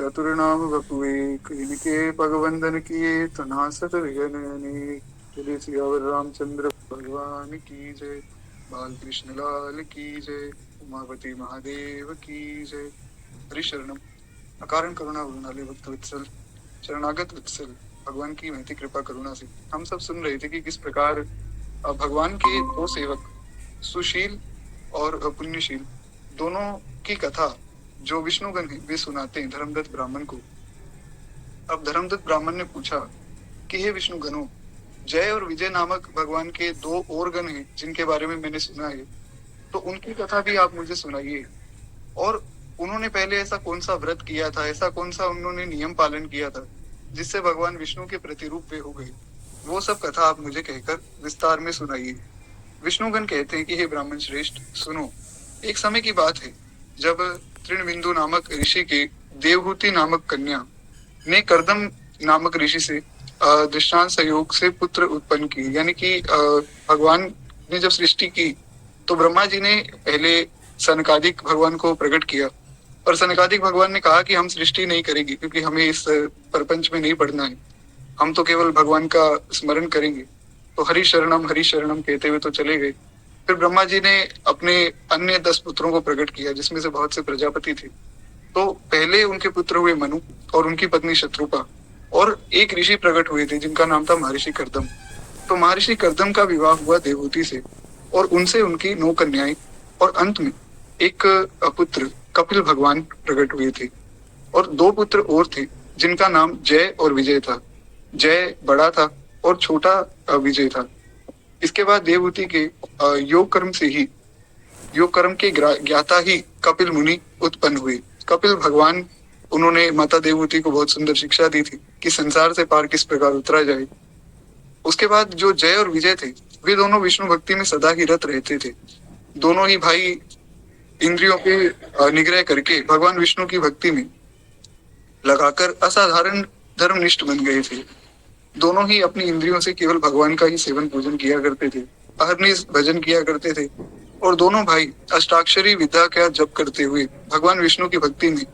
चतुर नाम बपुए इनके पगवंदन किए तो नासत विघ्न अनेक। बोले सियावर रामचंद्र भगवान की जय। बाल कृष्ण लाल की जय। उमापति महादेव की जय। हरि शरणम। अकारण करुणा वरुणालय भक्त वत्सल शरणागत वत्सल भगवान की महती कृपा करुणा से हम सब सुन रहे थे कि किस प्रकार भगवान के दो सेवक सुशील और पुण्यशील दोनों की कथा जो विष्णुगण है वे सुनाते हैं धर्मदत्त ब्राह्मण को। अब धर्मदत्त ब्राह्मण ने पूछा कि हे विष्णु गणों, जय और विजय नामक भगवान के दो और गण हैं जिनके बारे में मैंने सुना है, तो उनकी कथा भी आप मुझे सुनाइए। और उन्होंने पहले ऐसा कौन सा व्रत किया था, ऐसा कौन सा उन्होंने नियम पालन किया था जिससे भगवान विष्णु के प्रतिरूप वे हो गए, वो सब कथा आप मुझे कहकर विस्तार में सुनाइए। विष्णुगण कहते हैं कि हे ब्राह्मण श्रेष्ठ सुनो। एक समय की बात है जब तृणबिंदु नामक ऋषि के देवहूति नामक कन्या ने कर्दम नामक ऋषि से दृष्टांत संयोग से पुत्र उत्पन्न की। यानी कि भगवान ने जब सृष्टि की तो ब्रह्मा जी ने पहले सनकादिक भगवान को प्रकट किया, और सनकादिक भगवान ने कहा कि हम सृष्टि नहीं करेंगे क्योंकि हमें इस प्रपंच में नहीं पढ़ना है, हम तो केवल भगवान का स्मरण करेंगे। तो हरि शरणम कहते हुए तो चले गए। फिर ब्रह्मा जी ने अपने अन्य 10 पुत्रों को प्रकट किया जिसमें से बहुत से प्रजापति थे। तो पहले उनके पुत्र हुए मनु और उनकी पत्नी शत्रुपा, और एक ऋषि प्रकट हुए थे जिनका नाम था महर्षि कर्दम। तो महर्षि कर्दम का विवाह हुआ देवहूति से और उनसे उनकी 9 कन्याएं, और अंत में एक पुत्र कपिल भगवान प्रकट हुए थे। और 2 पुत्र और थे जिनका नाम जय और विजय था। जय बड़ा था और छोटा विजय था। इसके बाद देवहूति के योग कर्म के ज्ञाता ही कपिल मुनि उत्पन्न हुए। कपिल भगवान, उन्होंने माता देवहूति को बहुत सुंदर शिक्षा दी थी कि संसार से पार किस प्रकार उतरा जाए। उसके बाद जो जय और विजय थे वे दोनों विष्णु भक्ति में सदा ही रत रहते थे। दोनों ही भाई इंद्रियों पे निग्रह करके भगवान विष्णु की भक्ति में लगाकर असाधारण धर्मनिष्ठ बन गए थे। दोनों ही अपनी इंद्रियों से केवल भगवान का ही सेवन पूजन किया करते थे, अहरनिश भजन किया करते थे। और दोनों भाई अष्टाक्षरी विद्या का जप करते हुए भगवान विष्णु की भक्ति में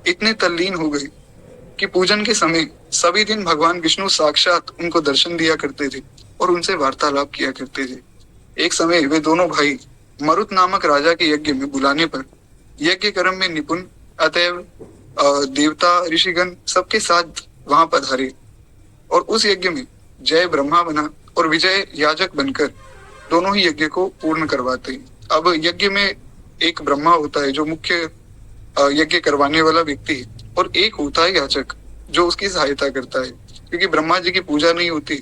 इतने तल्लीन हो गए कि पूजन के समय सभी दिन भगवान विष्णु साक्षात उनको दर्शन दिया करते थे और उनसे वार्तालाप किया करते थे। एक समय वे दोनों भाई मरुत नामक राजा के यज्ञ में बुलाने पर यज्ञ कर्म में निपुण अतएव देवता ऋषिगण सबके साथ वहां पधारे, और उस यज्ञ में जय ब्रह्मा बना और विजय याजक बनकर दोनों ही यज्ञ को पूर्ण करवाते हैं। अब यज्ञ में एक ब्रह्मा होता है जो मुख्य यज्ञ करवाने वाला व्यक्ति है, और एक होता है याचक जो उसकी सहायता करता है। क्योंकि ब्रह्मा जी की पूजा नहीं होती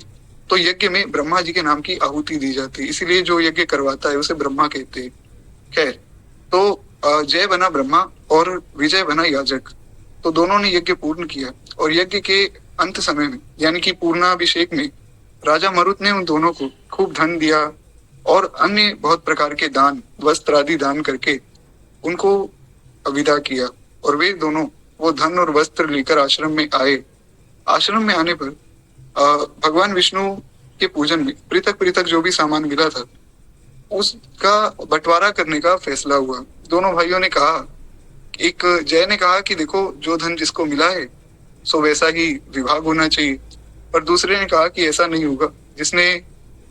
तो यज्ञ में ब्रह्मा जी के नाम की आहुति दी जाती है, इसीलिए जो यज्ञ करवाता है उसे ब्रह्मा कहते हैं। खैर, तो जय बना ब्रह्मा और विजय बना याजक। तो दोनों ने यज्ञ पूर्ण किया, और यज्ञ के अंत समय में यानी कि पूर्णाभिषेक में राजा मरुत ने उन दोनों को खूब धन दिया और अन्य बहुत प्रकार के दान, वस्त्र आदि दान करके उनको विदा किया। और वे दोनों वो धन और वस्त्र लेकर आश्रम में आए। आश्रम में आने पर भगवान विष्णु के पूजन में पृथक पृथक जो भी सामान मिला था उसका बंटवारा करने का फैसला हुआ। दोनों भाइयों ने कहा, एक जय ने कहा कि देखो, जो धन जिसको मिला है सो वैसा ही विभाग होना चाहिए, पर दूसरे ने कहा कि ऐसा नहीं होगा, जिसने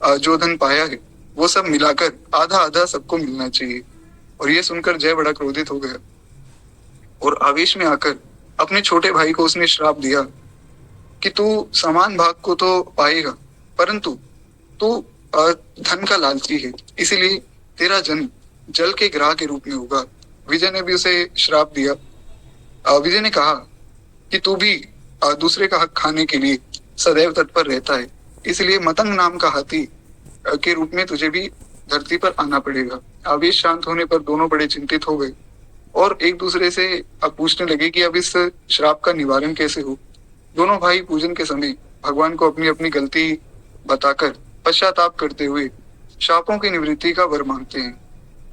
जो धन पाया है वो सब मिलाकर आधा आधा सबको मिलना चाहिए। और ये सुनकर जय बड़ा क्रोधित हो गया और आवेश में आकर अपने छोटे भाई को उसने श्राप दिया कि तू समान भाग को तो पाएगा, परंतु तू धन का लालची है, इसीलिए तेरा जन्म जल के ग्राह के रूप में होगा। विजय ने भी उसे श्राप दिया। विजय ने कहा कि तू भी दूसरे का हक खाने के लिए सदैव तत्पर रहता है, इसलिए मतंग नाम का हाथी के रूप में तुझे भी धरती पर आना पड़ेगा। आवेश शांत होने पर दोनों बड़े चिंतित हो गए और एक दूसरे से अब पूछने लगे कि अब इस श्राप का निवारण कैसे हो। दोनों भाई पूजन के समय भगवान को अपनी अपनी गलती बताकर पश्चाताप करते हुए शापों की निवृत्ति का वर मांगते हैं।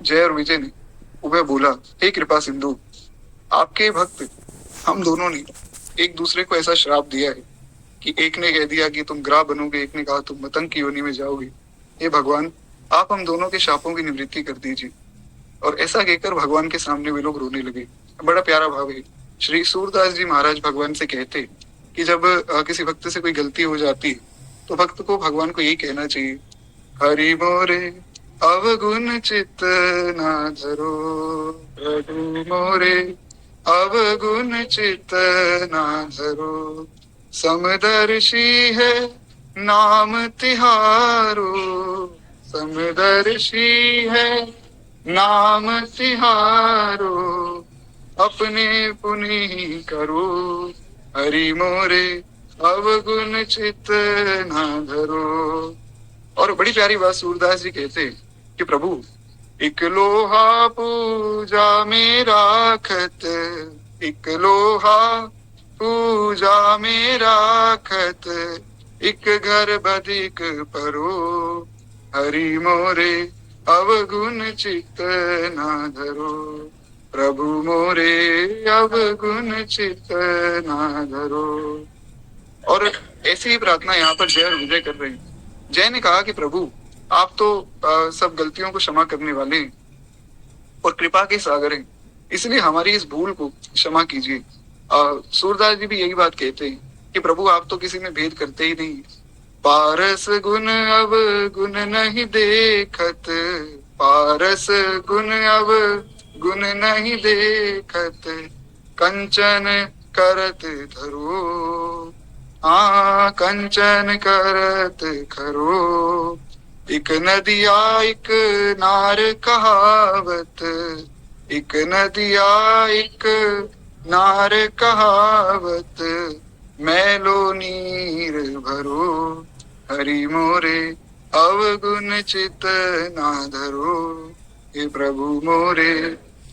जय और विजय ने उभय बोला, हे कृपा सिंधु, आपके भक्त हम दोनों ने एक दूसरे को ऐसा श्राप दिया है कि एक ने कह दिया कि तुम ग्राह बनोगे, एक ने कहा तुम मतंग की योनि में जाओगे। हे भगवान, आप हम दोनों के शापों की निवृत्ति कर दीजिए। और ऐसा कहकर भगवान के सामने वे लोग रोने लगे। बड़ा प्यारा भाव है श्री सूरदास जी महाराज भगवान से कहते कि जब किसी भक्त से कोई गलती हो जाती है तो भक्त को भगवान को यही कहना चाहिए, हरि मोरे अवगुण चित्त ना धरो, प्रभु मोरे अवगुण चित्त ना धरो, समदर्शी है नाम तिहारो, समदर्शी है नाम तिहारो, अपने पुनि करो, हरि मोरे अवगुण चित्त ना धरो। और बड़ी प्यारी बात सूरदास जी कहते कि प्रभु एक लोहा पूजा में राखत, एक लोहा पूजा में राखत, एक घर बधिक परो, हरि मोरे अवगुण चित्त ना धरो, प्रभु मोरे अवगुण चित्त ना धरो। और ऐसी ही प्रार्थना यहाँ पर जय और विजय कर रहे हैं। जय ने कहा कि प्रभु आप तो सब गलतियों को क्षमा करने वाले हैं और कृपा के सागर हैं, इसलिए हमारी इस भूल को क्षमा कीजिए। सूरदास जी भी यही बात कहते हैं कि प्रभु आप तो किसी में भेद करते ही नहीं, पारस गुण अब गुण नहीं देखत, पारस गुण अब गुण नहीं देखत, कंचन करत धरो, कंचन करत खरो, एक नदिया एक नार कहावत, एक नदिया एक नार कहावत, मैलो नीर भरो, हरि मोरे अवगुण चित्त ना धरो, हे प्रभु मोरे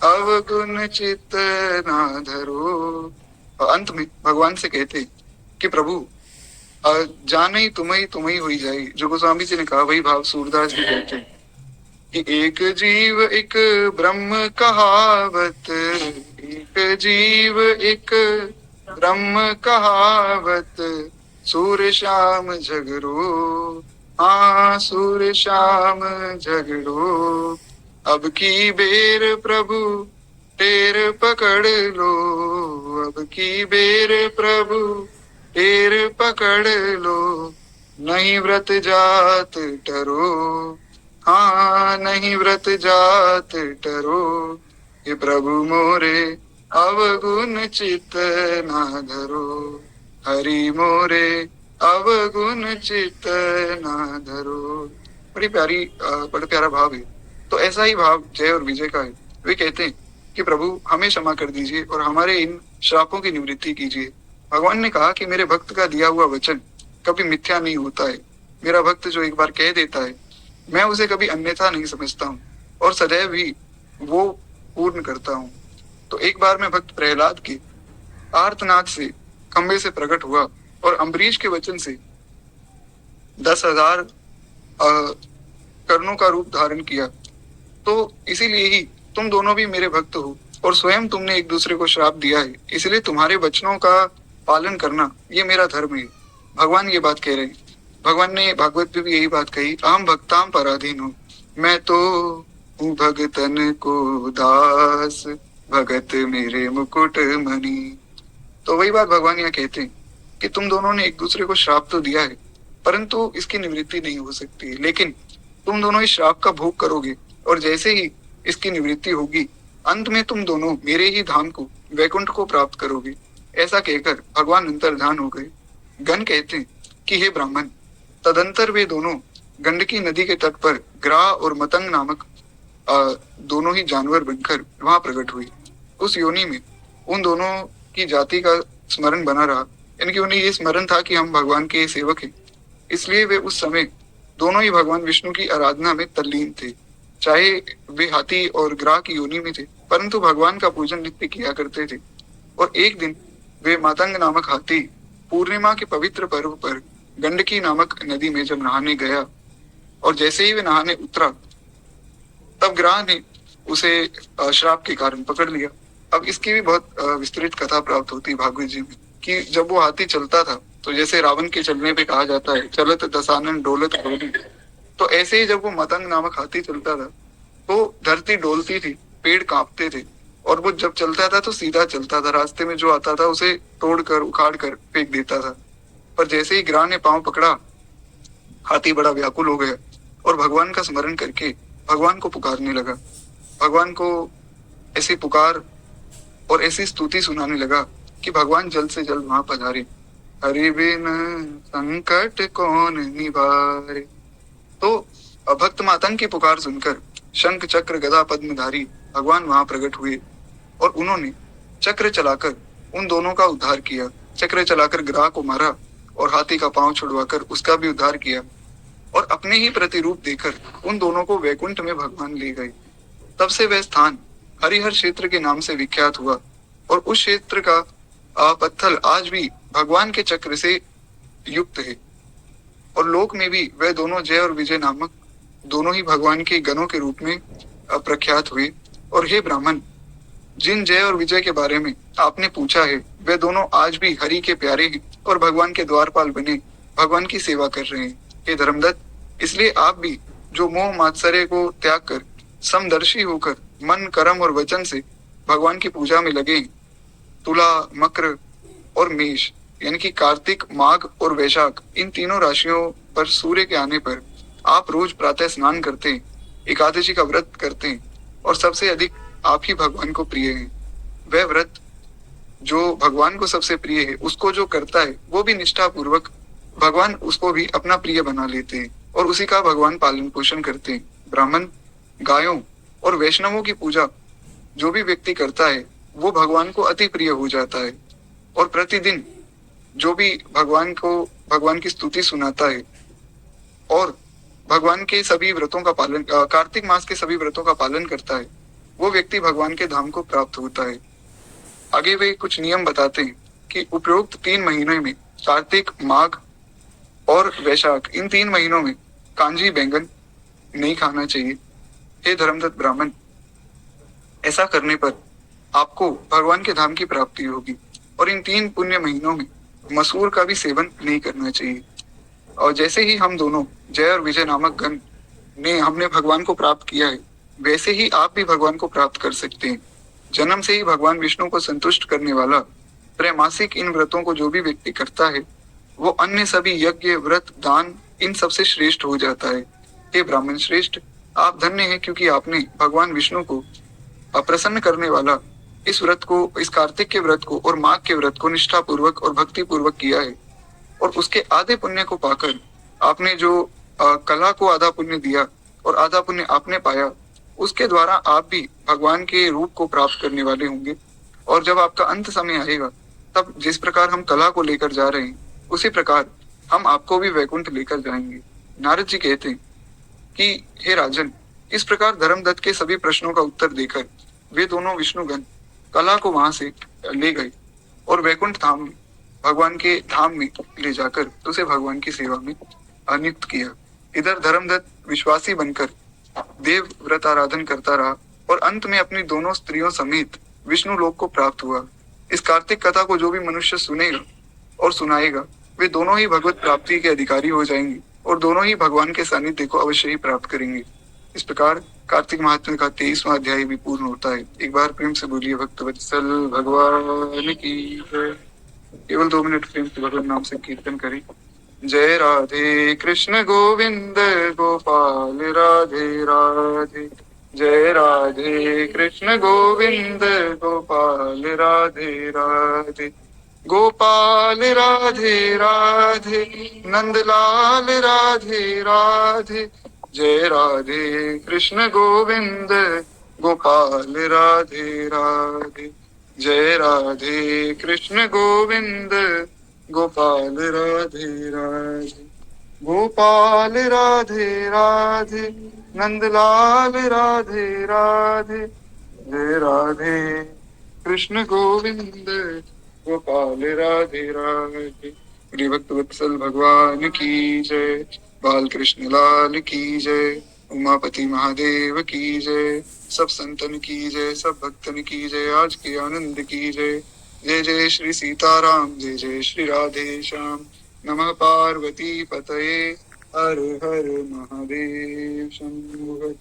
अवगुण चित्त ना धरो। अंत में भगवान से कहते कि प्रभु जाने तुम ही हुई जाए, जो गोस्वामी जी ने कहा वही भाव सूरदास जी कहते कि एक जीव एक ब्रह्म कहावत, एक जीव एक ब्रह्म कहावत, सूर्य शाम झगड़ो, सूर्य शाम झगड़ो, अब की बेर प्रभु टेर पकड़ लो, अब की बेर प्रभु टेर पकड़ लो, नहीं व्रत जात टरो, नहीं व्रत जात टरो, ये प्रभु मोरे अवगुण चित्त ना धरो, हरि मोरे अवगुण चित्त ना धरो। बड़ी प्यारी बड़ा प्यारा भाव है। तो ऐसा ही भाव जय और विजय का है। वे कहते हैं कि प्रभु हमें क्षमा कर दीजिए और हमारे इन श्रापों की निवृत्ति कीजिए। भगवान ने कहा कि मेरे भक्त का दिया हुआ वचन कभी मिथ्या नहीं होता है। मेरा भक्त जो एक बार कह देता है मैं उसे कभी अन्यथा नहीं समझता हूँ और सदैव ही वो पूर्ण करता हूँ। तो एक बार मैं भक्त प्रहलाद के आर्तनाद से खंबे से प्रकट हुआ और अम्बरीश के वचन से 10,000 कर्णों का रूप धारण किया। तो इसीलिए ही तुम दोनों भी मेरे भक्त हो और स्वयं तुमने एक दूसरे को श्राप दिया है, इसलिए तुम्हारे वचनों का पालन करना ये मेरा धर्म है। भगवान ये बात कह रहे हैं। भगवान ने भागवत में भी यही बात कही, अहम भक्ताम पराधीन हूँ, मैं तो हूँ भगतन को दास, भगत मेरे मुकुट मणि। तो वही बात भगवान यहाँ कहते हैं कि तुम दोनों ने एक दूसरे को श्राप तो दिया है परंतु इसकी निवृत्ति नहीं हो सकती, लेकिन तुम दोनों इस श्राप का भोग करोगे और जैसे ही इसकी निवृत्ति होगी अंत में तुम दोनों मेरे ही धाम को वैकुंठ को प्राप्त करोगे। ऐसा कहकर भगवान अंतर्धान हो गए। गण कहते हैं कि हे ब्राह्मण, तदंतर वे दोनों गंडकी नदी के तट पर ग्राह और मतंग नामक दोनों ही जानवर बनकर वहां प्रकट हुई। उस योनि में उन दोनों की जाति का स्मरण बना रहा, यानी कि उन्हें ये स्मरण था कि हम भगवान के सेवक हैं। इसलिए वे उस समय दोनों ही भगवान विष्णु की आराधना में तल्लीन थे। चाहे वे हाथी और ग्राह की योनि में थे परंतु भगवान का पूजन नित्य किया करते थे। और एक दिन वे मातंग नामक हाथी पूर्णिमा के पवित्र पर्व पर गंडकी नामक नदी में जब नहाने गया और जैसे ही वे नहाने उतरा तब ग्राह ने उसे श्राप के कारण पकड़ लिया। अब इसकी भी बहुत विस्तृत कथा प्राप्त होती है भागवत जी में कि जब वो हाथी चलता था तो जैसे रावण के चलने पे कहा जाता है चलत दसानन डोलत डोली, तो ऐसे ही जब वो मतंग नामक हाथी चलता था तो धरती डोलती थी, पेड़ कांपते थे और वो जब चलता था तो सीधा चलता था, रास्ते में जो आता था उसे तोड़कर उखाड़ कर फेंक देता था। पर जैसे ही ग्राह ने पांव पकड़ा, हाथी बड़ा व्याकुल हो गया और भगवान का स्मरण करके भगवान को पुकारने लगा। भगवान को ऐसी पुकार और ऐसी स्तुति सुनाने लगा कि भगवान जल्द से जल्द वहां पधारे। हरि बिन संकट कौन निवारे। तो भक्त मातंग की पुकार सुनकर शंख चक्र गदा पद्मधारी भगवान वहां प्रकट हुए और उन्होंने चक्र चलाकर उन दोनों का उद्धार किया। चक्र चलाकर ग्राह को मारा और हाथी का पांव छुड़वाकर उसका भी उद्धार किया और अपने ही प्रतिरूप देकर उन दोनों को वैकुंठ में भगवान ले गए। तब से वह स्थान हरिहर क्षेत्र के नाम से विख्यात हुआ और उस क्षेत्र का पत्थर आज भी भगवान के चक्र से युक्त है और लोक में भी वह दोनों जय और विजय नामक दोनों ही भगवान के गणों के रूप में प्रख्यात हुए। और हे ब्राह्मण, जिन जय और विजय के बारे में आपने पूछा है वे दोनों आज भी हरि के प्यारे हैं और भगवान के द्वारपाल बने भगवान की सेवा कर रहे हैं। हे धर्मदत्त, इसलिए आप भी जो मोह मात्सर्य को त्याग कर समदर्शी होकर मन कर्म और वचन से भगवान की पूजा में लगे, तुला मकर और मेष यानी कि कार्तिक माघ और वैशाख इन तीनों राशियों पर सूर्य के आने पर आप रोज प्रातः स्नान करते हैं, एकादशी का व्रत करते हैं और सबसे अधिक आप ही भगवान को प्रिय हैं। वह व्रत जो भगवान को सबसे प्रिय है उसको जो करता है वो भी निष्ठा पूर्वक भगवान उसको भी अपना प्रिय बना लेते हैं और उसी का भगवान पालन पोषण करते हैं। ब्राह्मण, गायों और वैष्णवों की पूजा जो भी व्यक्ति करता है वो भगवान को अति प्रिय हो जाता है और प्रतिदिन जो भी भगवान की स्तुति सुनाता है और भगवान के सभी व्रतों का पालन कार्तिक मास के सभी व्रतों का पालन करता है वो व्यक्ति भगवान के धाम को प्राप्त होता है। आगे वे कुछ नियम बताते हैं कि उपरोक्त 3 महीने में कार्तिक, माघ और वैशाख इन 3 महीनों में कांजी बैंगन नहीं खाना चाहिए। हे धर्मदत्त ब्राह्मण, ऐसा करने पर आपको भगवान के धाम की प्राप्ति होगी और इन 3 पुण्य महीनों में मसूर का भी सेवन नहीं करना चाहिए। और जैसे ही हम दोनों जय और विजय नामक गण ने हमने भगवान को प्राप्त किया है वैसे ही आप भी भगवान को प्राप्त कर सकते हैं। जन्म से ही भगवान विष्णु को संतुष्ट करने वाला त्रैमासिक इन व्रतों को जो भी व्यक्ति करता है वो अन्य सभी यज्ञ, व्रत, दान इन सबसे श्रेष्ठ हो जाता है। हे ब्राह्मण श्रेष्ठ, आप धन्य हैं क्योंकि आपने भगवान विष्णु को प्रसन्न करने वाला इस व्रत को, इस कार्तिक के व्रत को और माघ के व्रत को निष्ठा पूर्वक और भक्ति पूर्वक किया है और उसके आधे पुण्य को पाकर आपने जो कला को आधा पुण्य दिया और आधा पुण्य आपने पाया, उसके द्वारा आप भी भगवान के रूप को प्राप्त करने वाले होंगे। और जब आपका अंत समय आएगा तब जिस प्रकार हम कला को लेकर जा रहे हैं उसी प्रकार हम आपको भी वैकुंठ लेकर जाएंगे। नारद जी कहते हैं कि हे राजन, इस प्रकार धर्मदत्त के सभी प्रश्नों का उत्तर देकर वे दोनों विष्णुगण कला को वहां से ले गए और वैकुंठ धाम में भगवान के धाम में ले जाकर उसे भगवान की सेवा में नियुक्त किया। इधर धर्मदत्त विश्वासी बनकर देव व्रत आराधन करता रहा और अंत में अपनी दोनों स्त्रियों समेत विष्णु लोक को प्राप्त हुआ। इस कार्तिक कथा को जो भी मनुष्य सुनेगा और सुनाएगा वे दोनों ही भगवत प्राप्ति के अधिकारी हो जाएंगे और दोनों ही भगवान के सानिध्य को अवश्य ही प्राप्त करेंगे। इस प्रकार कार्तिक महात्म्य का 23वां अध्याय भी पूर्ण होता है। एक बार प्रेम से बोलिए भक्तवत्सल भगवान की जय। केवल 2 मिनट प्रेम से भगवान नाम से कीर्तन करें। जय राधे कृष्ण गोविंद गोपाल राधे राधे। जय राधे कृष्ण गोविंद गोपाल राधे राधे। गोपाल राधे राधे नंदलाल राधे राधे। जय राधे कृष्ण गोविंद गोपाल राधे राधे। जय राधे कृष्ण गोविंद गोपाल राधे राधे। गोपाल राधे राधे नंदलाल राधे राधे। जय राधे कृष्ण गोविंद गोपाल राधे राधे। श्री भक्त वत्सल भगवान की जय। बाल कृष्ण लाल की जय। उमापति महादेव की जय। सब संतन की जय, सब भक्तन की जय। आज के आनंद की जय। जय जय श्री सीताराम, जय जय श्री राधे श्याम। नमः पार्वती पतये, हर हर महादेव शंभो।